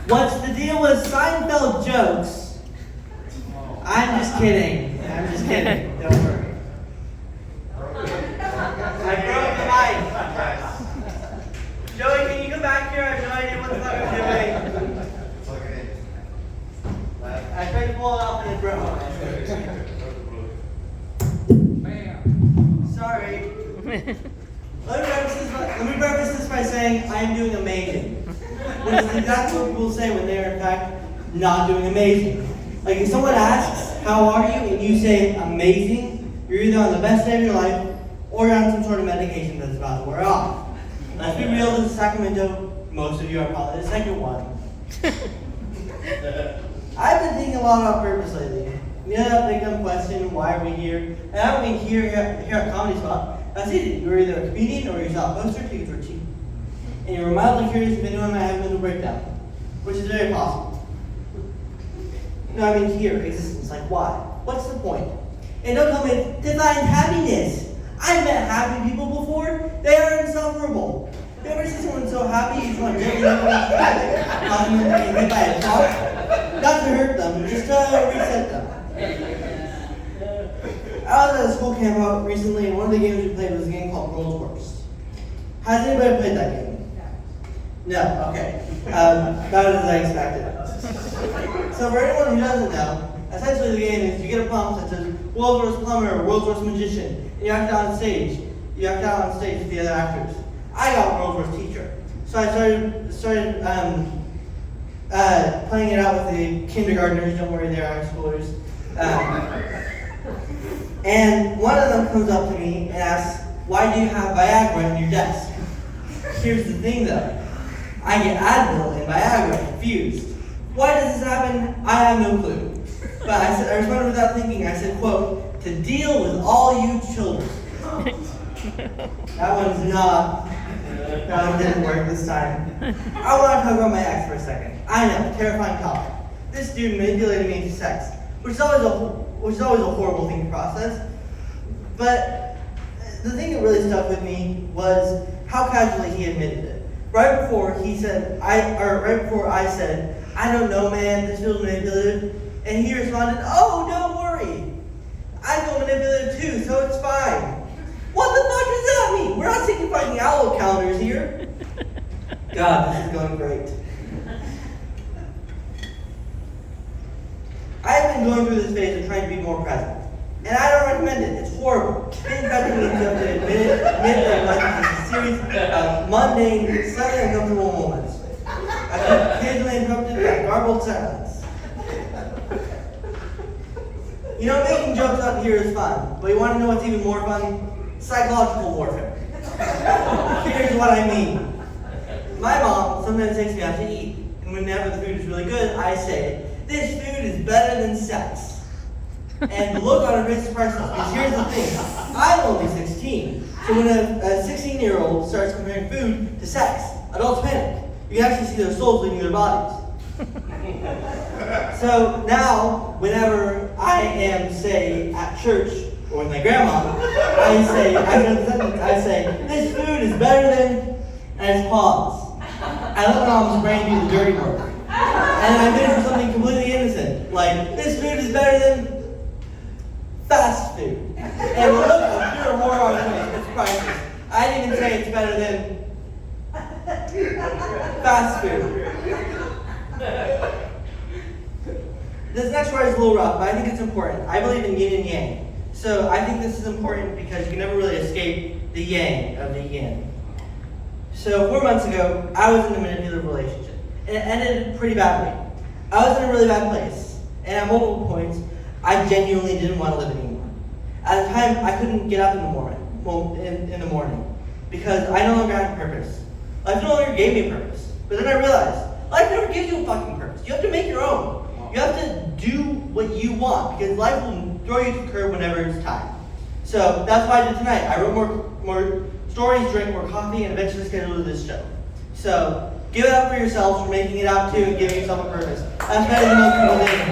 What's the deal with Seinfeld jokes? I'm just kidding. Don't worry. I broke the mic. Joey, can you come back here? I have no idea what the fuck I'm doing. I tried to pull it off and it broke. Sorry. Let me preface this by saying I am doing amazing. Which is exactly what people say when they are in fact not doing amazing. Like if someone asks, how are you? And you say amazing, you're either on the best day of your life or you're on some sort of medication that's about to wear off. Let's be real, this is Sacramento. Most of you are probably the second one. I've been thinking a lot about purpose lately. You know that big dumb question, why are we here? And I don't mean here at Comedy Spot. That's easy. You're either a comedian or you saw a poster, tickets were cheap. And you were mildly curious if anyone might have a mental breakdown, which is very possible. No, I mean here, existence, like why? What's the point? And don't tell me it's divine happiness. I've met happy people before. They are insufferable. You ever see someone so happy you just want to gently look at them and get hit by a truck? Not to hurt them, just to reset them. I was at a school camp out recently, and one of the games we played was a game called World's Worst. Has anybody played that game? No, okay. That was as I expected. So for anyone who doesn't know, essentially the game is you get a prompt that says World's Worst Plumber or World's Worst Magician, and you act out on stage. You act out on stage with the other actors. I got World's Worst Teacher. So I started playing it out with the kindergartners, don't worry, they're high schoolers. And one of them comes up to me and asks, why do you have Viagra on your desk? Here's the thing though. I get Advil and Viagra confused. Why does this happen? I have no clue. But I responded without thinking. I said, quote, to deal with all you children. That one didn't work this time. I want to talk about my ex for a second. I know, terrifying topic. This dude manipulated me into sex, which is always a horrible thing to process. But the thing that really stuck with me was how casually he admitted it. Right before I said, I don't know, man, this feels manipulative, and he responded, oh, don't worry. I feel manipulative too, so it's fine. What the fuck does that mean? We're not signifying owl calendars here. God, this is going great. I've been going through this phase of trying to be more present. And I don't recommend it. It's horrible. Being present means you have to admit that life is a series of mundane, slightly uncomfortable moments. Occasionally interrupted by garbled silence. You know, making jokes up here is fun, but you want to know what's even more fun? Psychological warfare. Here's what I mean. My mom sometimes takes me out to eat, and whenever the food is really good, I say, this food is better than sex. And the look on her face is priceless, because here's the thing. I'm only 16, so when a 16-year-old starts comparing food to sex, adults panic. You can actually see their souls leaving their bodies. So now, whenever I am, say, at church or with my grandma, I say, this food is better than, and I just pause. I let my mom's brain do the dirty work. And I finish with something completely innocent, like, this food is better than fast food. And the look of pure horror on her face, it's priceless. I didn't even say it's better than fast food. This next part is a little rough, but I think it's important. I believe in yin and yang. So I think this is important because you can never really escape the yang of the yin. So 4 months ago, I was in a manipulative relationship. And it ended pretty badly. I was in a really bad place. And at multiple points, I genuinely didn't want to live anymore. At the time, I couldn't get up in the morning because I no longer had a purpose. Life no longer gave me a purpose. But then I realized, life never gives you a fucking purpose. You have to make your own. You have to do what you want because life will throw you to the curb whenever it's time. So that's what I did tonight. I wrote more stories, drank more coffee, and eventually scheduled this show. So give it up for yourselves for making it out too and giving yourself a purpose. That's better than most people think.